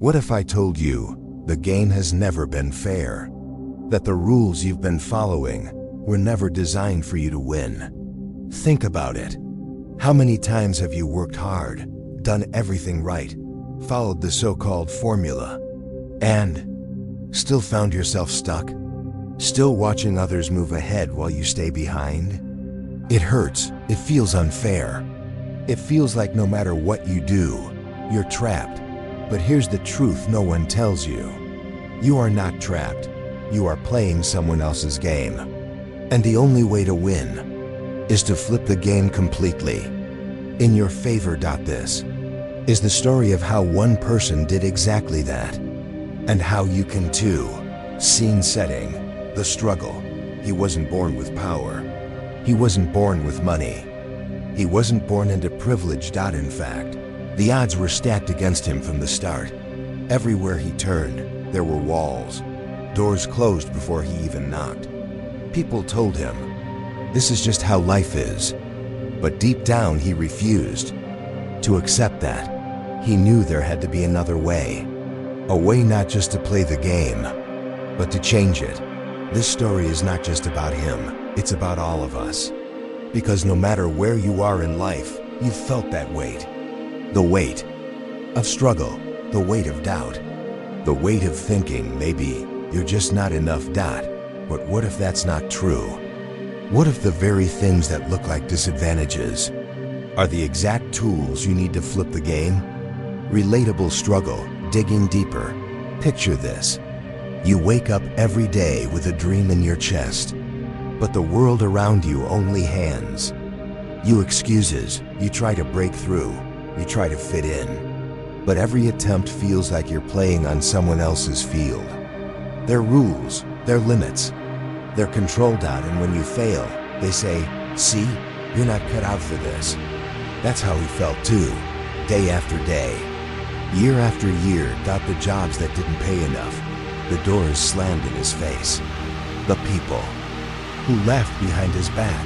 What if I told you the game has never been fair? That the rules you've been following were never designed for you to win? Think about it. How many times have you worked hard, done everything right, followed the so-called formula, and still found yourself stuck? Still watching others move ahead while you stay behind? It hurts. It feels unfair. It feels like no matter what you do, you're trapped. But here's the truth no one tells you. You are not trapped. You are playing someone else's game. And the only way to win is to flip the game completely. In your favor. This is the story of how one person did exactly that, and how you can too. Scene setting: the struggle. He wasn't born with power. He wasn't born with money. He wasn't born into privilege. In fact, the odds were stacked against him from the start. Everywhere he turned, there were walls. Doors closed before he even knocked. People told him, this is just how life is. But deep down, he refused to accept that. He knew there had to be another way. A way not just to play the game, but to change it. This story is not just about him, it's about all of us. Because no matter where you are in life, you've felt that weight. The weight of struggle, the weight of doubt, the weight of thinking maybe you're just not enough. But what if that's not true? What if the very things that look like disadvantages are the exact tools you need to flip the game? Relatable struggle, digging deeper. Picture this. You wake up every day with a dream in your chest, but the world around you only hands you excuses. You try to break through, you try to fit in, but every attempt feels like you're playing on someone else's field. Their rules, their limits, they're controlled out, and when you fail, they say, see, you're not cut out for this. That's how he felt too, day after day, year after year. Got the jobs that didn't pay enough, the doors slammed in his face, the people who laughed behind his back,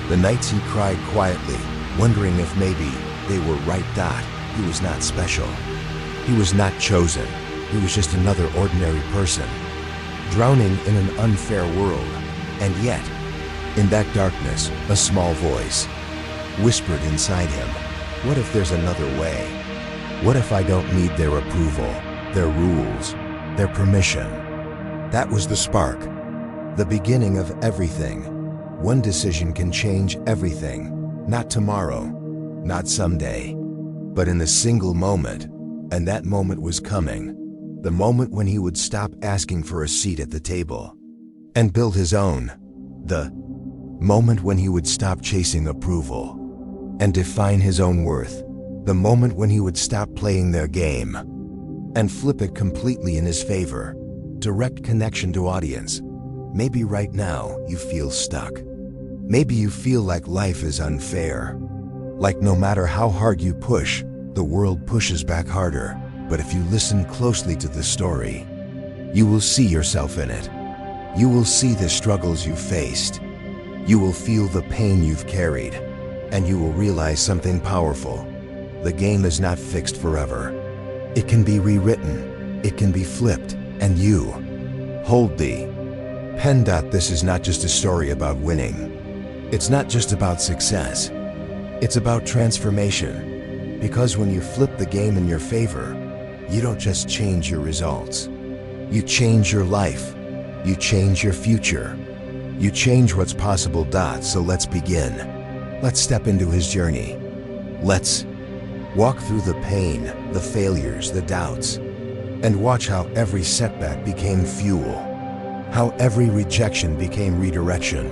the nights he cried quietly, wondering if maybe they were right. He was not special. He was not chosen. He was just another ordinary person, drowning in an unfair world. And yet, in that darkness, a small voice whispered inside him, what if there's another way? What if I don't need their approval, their rules, their permission? That was the spark, the beginning of everything. One decision can change everything. Not tomorrow, not someday, but in a single moment. And that moment was coming. The moment when he would stop asking for a seat at the table and build his own. The moment when he would stop chasing approval and define his own worth. The moment when he would stop playing their game and flip it completely in his favor. Direct connection to audience. Maybe right now you feel stuck. Maybe you feel like life is unfair. Like no matter how hard you push, the world pushes back harder. But if you listen closely to the story, you will see yourself in it. You will see the struggles you faced. You will feel the pain you've carried. And you will realize something powerful. The game is not fixed forever. It can be rewritten. It can be flipped. And you hold the pen. This is not just a story about winning. It's not just about success. It's about transformation. Because when you flip the game in your favor, you don't just change your results. You change your life. You change your future. You change what's possible. So let's begin. Let's step into his journey. Let's walk through the pain, the failures, the doubts, and watch how every setback became fuel, how every rejection became redirection,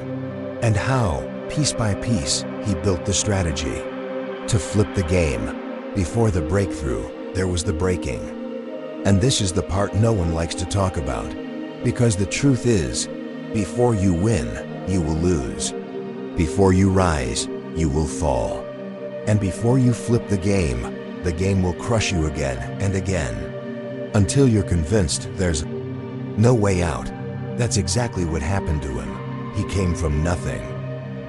and how, piece by piece, he built the strategy to flip the game. Before the breakthrough, there was the breaking. And this is the part no one likes to talk about, because the truth is, before you win, you will lose. Before you rise, you will fall. And before you flip the game will crush you again and again, until you're convinced there's no way out. That's exactly what happened to him. He came from nothing.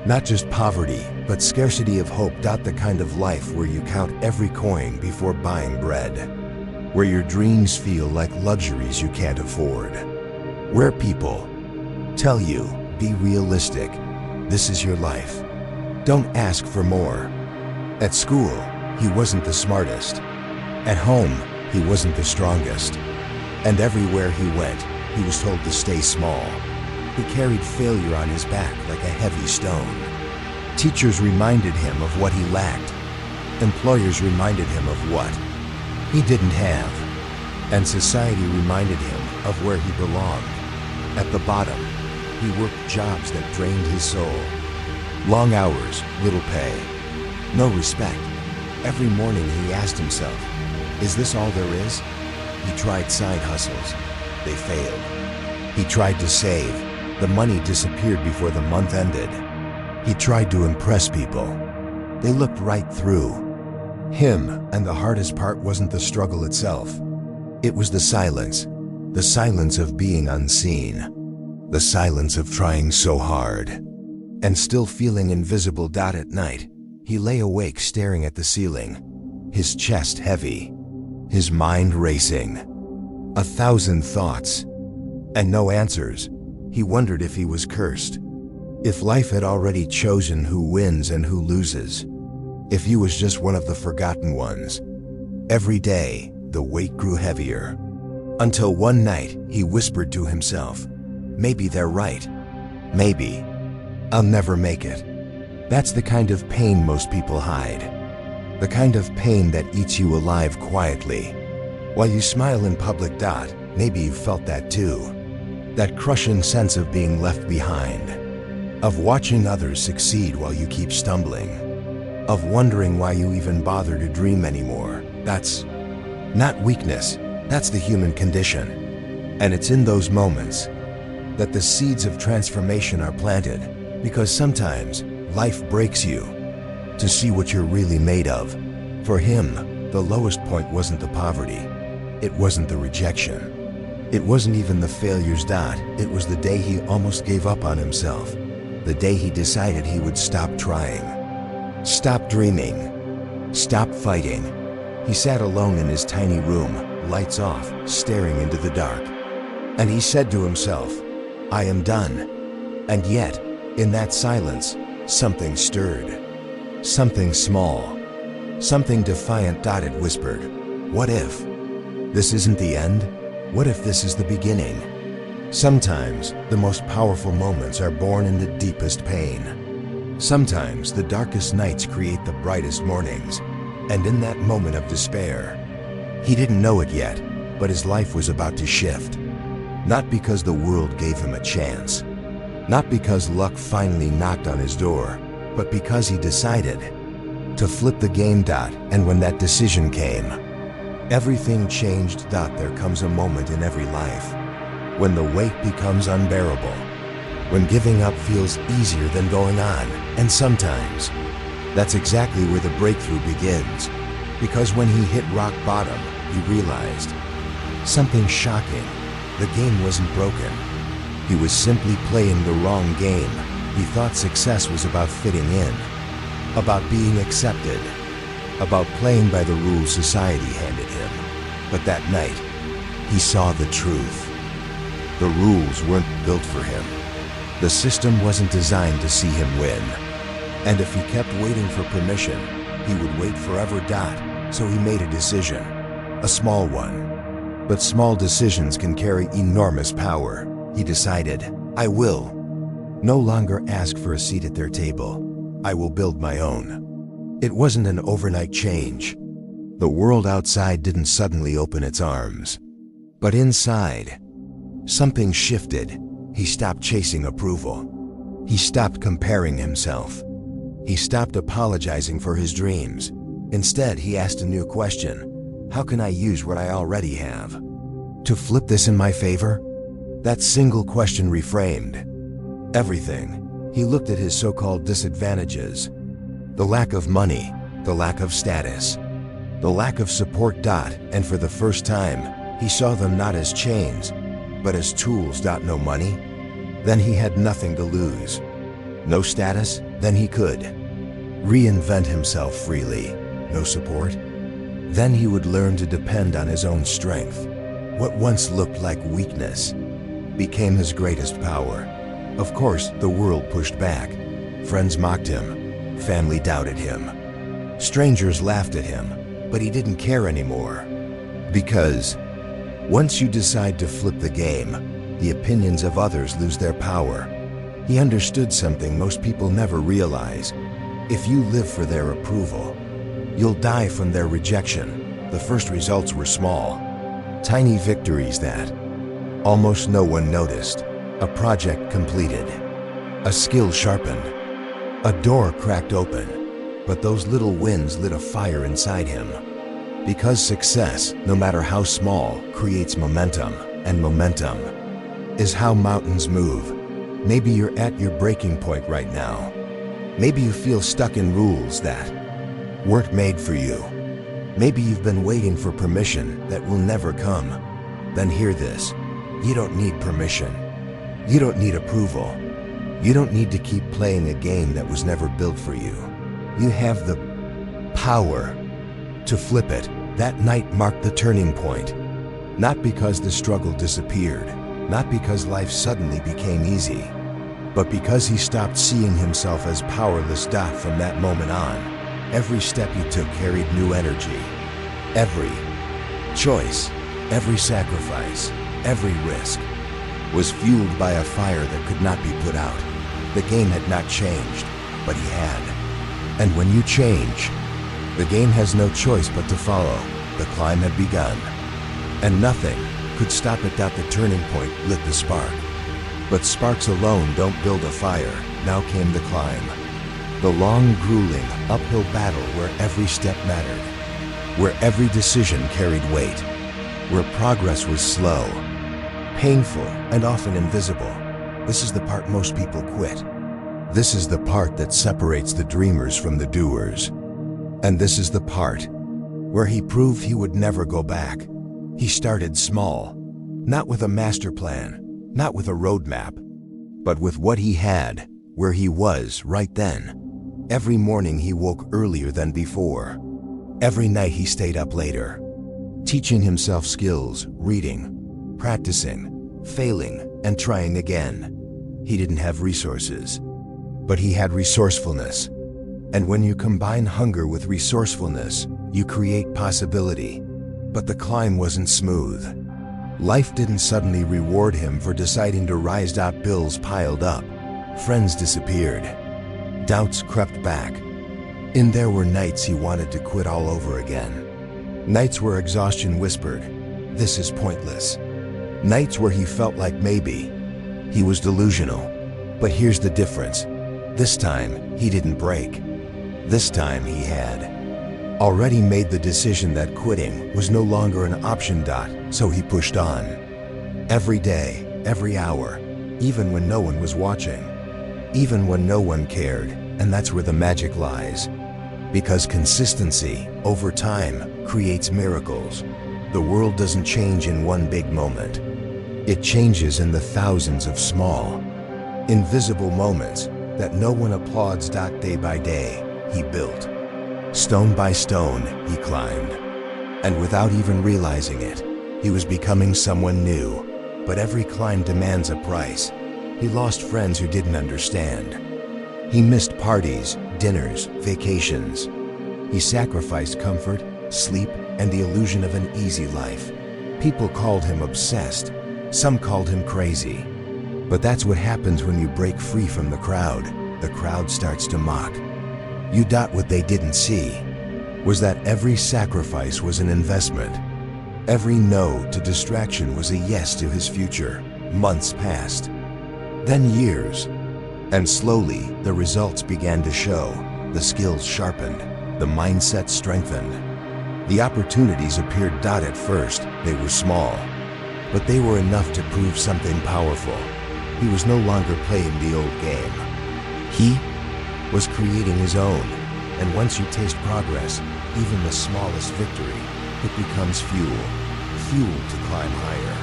Not just poverty, but scarcity of hope. The kind of life where you count every coin before buying bread, where your dreams feel like luxuries you can't afford, where people tell you, be realistic, this is your life, don't ask for more. At school, he wasn't the smartest. At home, he wasn't the strongest. And everywhere he went, he was told to stay small. He carried failure on his back like a heavy stone. Teachers reminded him of what he lacked. Employers reminded him of what he didn't have. And society reminded him of where he belonged. At the bottom, he worked jobs that drained his soul. Long hours, little pay, no respect. Every morning he asked himself, is this all there is? He tried side hustles. They failed. He tried to save. The money disappeared before the month ended. He tried to impress people. They looked right through him, and the hardest part wasn't the struggle itself. It was the silence of being unseen, the silence of trying so hard, and still feeling invisible. At night, he lay awake staring at the ceiling, his chest heavy, his mind racing, 1,000 thoughts, and no answers. He wondered if he was cursed, if life had already chosen who wins and who loses, if he was just one of the forgotten ones. Every day, the weight grew heavier, until one night he whispered to himself, maybe they're right. Maybe I'll never make it. That's the kind of pain most people hide. The kind of pain that eats you alive quietly. While you smile in public. Maybe you felt that too. That crushing sense of being left behind. Of watching others succeed while you keep stumbling. Of wondering why you even bother to dream anymore. That's not weakness. That's the human condition. And it's in those moments that the seeds of transformation are planted. Because sometimes life breaks you to see what you're really made of. For him, the lowest point wasn't the poverty. It wasn't the rejection. It wasn't even the failures. It was the day he almost gave up on himself. The day he decided he would stop trying. Stop dreaming. Stop fighting. He sat alone in his tiny room, lights off, staring into the dark. And he said to himself, I am done. And yet, in that silence, something stirred. Something small. Something defiant. It whispered, what if this isn't the end? What if this is the beginning? Sometimes the most powerful moments are born in the deepest pain. Sometimes the darkest nights create the brightest mornings. And in that moment of despair, he didn't know it yet, but his life was about to shift. Not because the world gave him a chance. Not because luck finally knocked on his door, but because he decided to flip the game. And when that decision came, everything changed. There comes a moment in every life when the weight becomes unbearable, when giving up feels easier than going on. And sometimes that's exactly where the breakthrough begins. Because when he hit rock bottom, he realized something shocking. The game wasn't broken. He was simply playing the wrong game. He thought success was about fitting in, about being accepted, about playing by the rules society handed him. But that night, he saw the truth. The rules weren't built for him. The system wasn't designed to see him win. And if he kept waiting for permission, he would wait forever. So he made a decision, a small one. But small decisions can carry enormous power. He decided, I will no longer ask for a seat at their table. I will build my own. It wasn't an overnight change. The world outside didn't suddenly open its arms. But inside, something shifted. He stopped chasing approval. He stopped comparing himself. He stopped apologizing for his dreams. Instead, he asked a new question. How can I use what I already have to flip this in my favor? That single question reframed everything. He looked at his so-called disadvantages. The lack of money, the lack of status, the lack of support. And for the first time, he saw them not as chains, but as tools. No money? Then he had nothing to lose. No status? Then he could reinvent himself freely. No support? Then he would learn to depend on his own strength. What once looked like weakness became his greatest power. Of course, the world pushed back. Friends mocked him. Family doubted him. Strangers laughed at him, but he didn't care anymore. Because once you decide to flip the game, the opinions of others lose their power. He understood something most people never realize. If you live for their approval, you'll die from their rejection. The first results were small, tiny victories that almost no one noticed. A project completed, a skill sharpened, a door cracked open. But those little wins lit a fire inside him. Because success, no matter how small, creates momentum, and momentum is how mountains move. Maybe you're at your breaking point right now. Maybe you feel stuck in rules that weren't made for you. Maybe you've been waiting for permission that will never come. Then hear this. You don't need permission. You don't need approval. You don't need to keep playing a game that was never built for you. You have the power to flip it. That night marked the turning point. Not because the struggle disappeared, not because life suddenly became easy, but because he stopped seeing himself as powerless. From that moment on, every step he took carried new energy. Every choice, every sacrifice, every risk was fueled by a fire that could not be put out. The game had not changed, but he had. And when you change, the game has no choice but to follow. The climb had begun, and nothing could stop it. The turning point lit the spark. But sparks alone don't build a fire. Now came the climb. The long, grueling, uphill battle where every step mattered, where every decision carried weight, where progress was slow, painful, and often invisible. This is the part most people quit. This is the part that separates the dreamers from the doers. And this is the part where he proved he would never go back. He started small, not with a master plan, not with a roadmap, but with what he had, where he was right then. Every morning he woke earlier than before. Every night he stayed up later, teaching himself skills, reading, practicing, failing, and trying again. He didn't have resources, but he had resourcefulness. And when you combine hunger with resourcefulness, you create possibility. But the climb wasn't smooth. Life didn't suddenly reward him for deciding to rise. Bills piled up. Friends disappeared. Doubts crept back. And there were nights he wanted to quit all over again. Nights where exhaustion whispered, "This is pointless." Nights where he felt like maybe he was delusional. But here's the difference. This time, he didn't break. This time he had already made the decision that quitting was no longer an option. So he pushed on. Every day, every hour, even when no one was watching, even when no one cared. And that's where the magic lies. Because consistency, over time, creates miracles. The world doesn't change in one big moment. It changes in the thousands of small, invisible moments that no one applauds. Day by day, he built. Stone by stone, he climbed. And without even realizing it, he was becoming someone new. But every climb demands a price. He lost friends who didn't understand. He missed parties, dinners, vacations. He sacrificed comfort, sleep, and the illusion of an easy life. People called him obsessed. Some called him crazy. But that's what happens when you break free from the crowd. The crowd starts to mock you. What they didn't see was that every sacrifice was an investment. Every no to distraction was a yes to his future. Months passed, then years, and slowly the results began to show. The skills sharpened, the mindset strengthened. The opportunities appeared. At first, they were small, but they were enough to prove something powerful. He was no longer playing the old game. He was creating his own. And once you taste progress, even the smallest victory, it becomes fuel. Fuel to climb higher.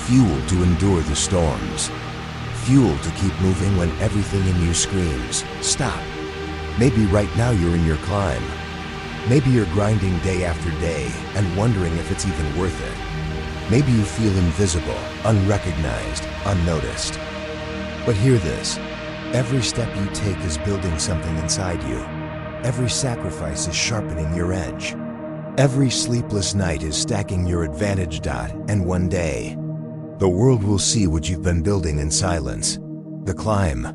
Fuel to endure the storms. Fuel to keep moving when everything in you screams, stop. Maybe right now you're in your climb. Maybe you're grinding day after day and wondering if it's even worth it. Maybe you feel invisible, unrecognized, unnoticed. But hear this. Every step you take is building something inside you. Every sacrifice is sharpening your edge. Every sleepless night is stacking your advantage dot, and one day, the world will see what you've been building in silence. The climb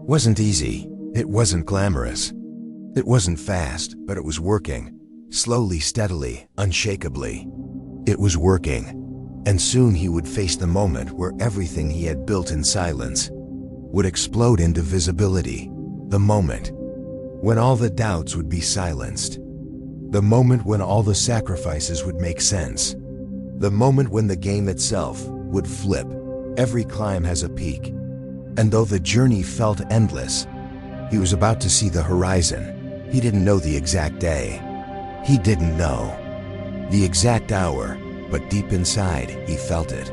wasn't easy. It wasn't glamorous. It wasn't fast, but it was working. Slowly, steadily, unshakably. It was working. And soon he would face the moment where everything he had built in silence would explode into visibility. The moment when all the doubts would be silenced. The moment when all the sacrifices would make sense. The moment when the game itself would flip. Every climb has a peak. And though the journey felt endless, he was about to see the horizon. He didn't know the exact day. He didn't know the exact hour, but deep inside, he felt it.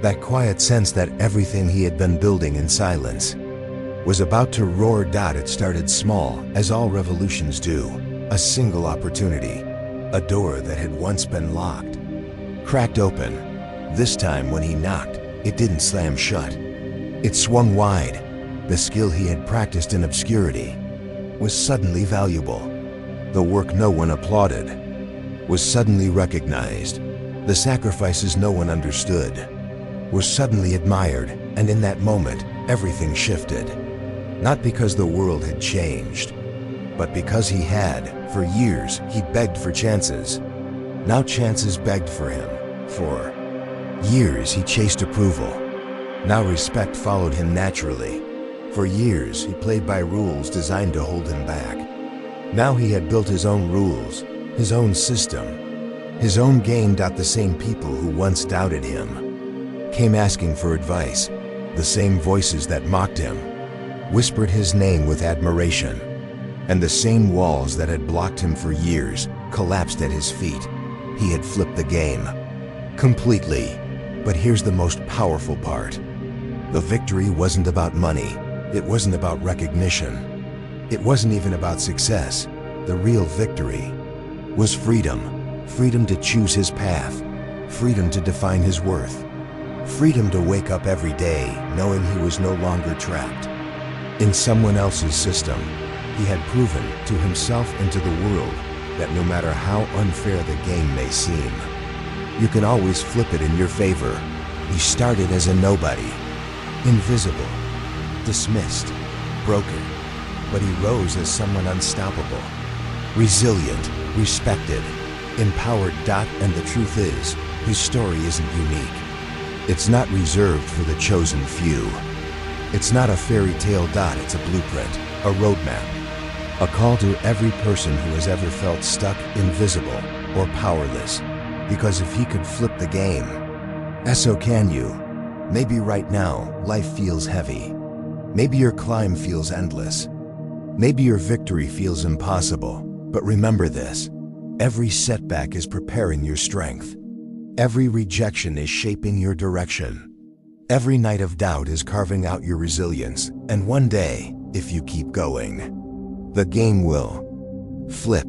That quiet sense that everything he had been building in silence was about to roar. It started small, as all revolutions do. A single opportunity. A door that had once been locked cracked open. This time when he knocked, it didn't slam shut. It swung wide. The skill he had practiced in obscurity was suddenly valuable. The work no one applauded was suddenly recognized. The sacrifices no one understood were suddenly admired, and in that moment, everything shifted. Not because the world had changed, but because he had. For years, he begged for chances. Now chances begged for him. For years, he chased approval. Now respect followed him naturally. For years, he played by rules designed to hold him back. Now he had built his own rules, his own system, his own game. The same people who once doubted him came asking for advice. The same voices that mocked him whispered his name with admiration. And the same walls that had blocked him for years collapsed at his feet. He had flipped the game completely. But here's the most powerful part. The victory wasn't about money. It wasn't about recognition. It wasn't even about success. The real victory was freedom. Freedom to choose his path. Freedom to define his worth. Freedom to wake up every day knowing he was no longer trapped in someone else's system. He had proven to himself and to the world that no matter how unfair the game may seem, you can always flip it in your favor. He started as a nobody, invisible, dismissed, broken, but he rose as someone unstoppable, resilient, respected, empowered. And the truth is, his story isn't unique. It's not reserved for the chosen few. It's not a fairy tale. It's a blueprint, a roadmap, a call to every person who has ever felt stuck, invisible, or powerless. Because if he could flip the game, so can you. Maybe right now, life feels heavy. Maybe your climb feels endless. Maybe your victory feels impossible. But remember this: every setback is preparing your strength. Every rejection is shaping your direction. Every night of doubt is carving out your resilience. And one day, if you keep going, the game will flip.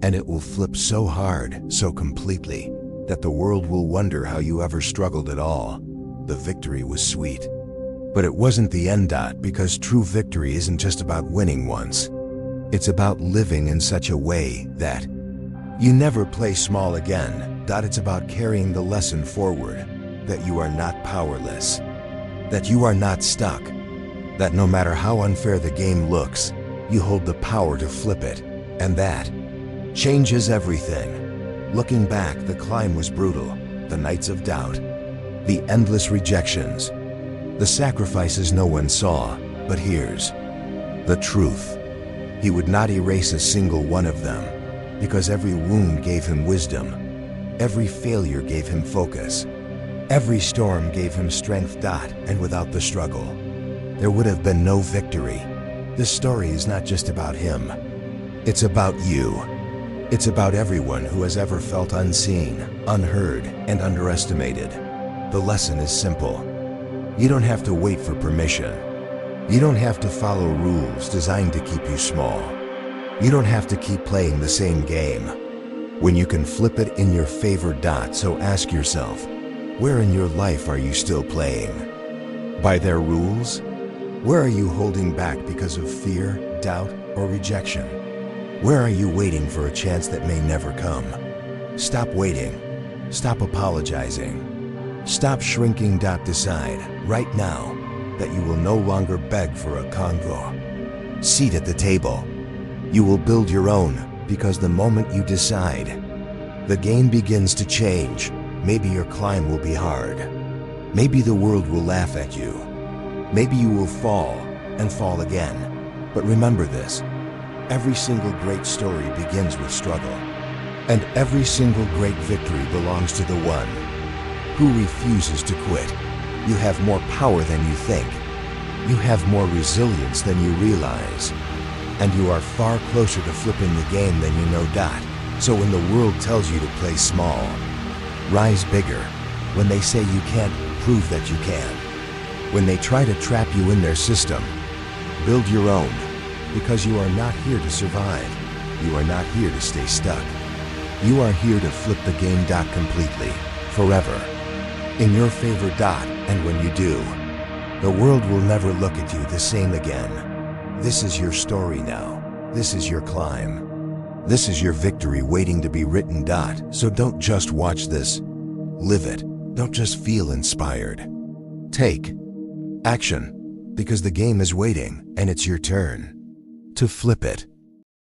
And it will flip so hard, so completely, that the world will wonder how you ever struggled at all. The victory was sweet. But it wasn't the end. Because true victory isn't just about winning once. It's about living in such a way that you never play small again. It's about carrying the lesson forward, that you are not powerless, that you are not stuck, that no matter how unfair the game looks, you hold the power to flip it, and that changes everything. Looking back, the climb was brutal, the nights of doubt, the endless rejections, the sacrifices no one saw. But here's the truth. He would not erase a single one of them, because every wound gave him wisdom. Every failure gave him focus. Every storm gave him strength. And without the struggle, there would have been no victory. This story is not just about him. It's about you. It's about everyone who has ever felt unseen, unheard, and underestimated. The lesson is simple. You don't have to wait for permission. You don't have to follow rules designed to keep you small. You don't have to keep playing the same game when you can flip it in your favor. So ask yourself, where in your life are you still playing by their rules? Where are you holding back because of fear, doubt, or rejection? Where are you waiting for a chance that may never come? Stop waiting. Stop apologizing. Stop shrinking. Decide right now that you will no longer beg for a convo seat at the table. You will build your own, because the moment you decide, the game begins to change. Maybe your climb will be hard. Maybe the world will laugh at you. Maybe you will fall and fall again. But remember this, every single great story begins with struggle. And every single great victory belongs to the one who refuses to quit. You have more power than you think. You have more resilience than you realize. And you are far closer to flipping the game than you know. So when the world tells you to play small, rise bigger. When they say you can't, prove that you can. When they try to trap you in their system, build your own. Because you are not here to survive. You are not here to stay stuck. You are here to flip the game. Completely, forever, in your favor. And when you do, the world will never look at you the same again. This is your story now. This is your climb. This is your victory waiting to be written. So don't just watch this. Live it. Don't just feel inspired. Take action, because the game is waiting and it's your turn to flip it.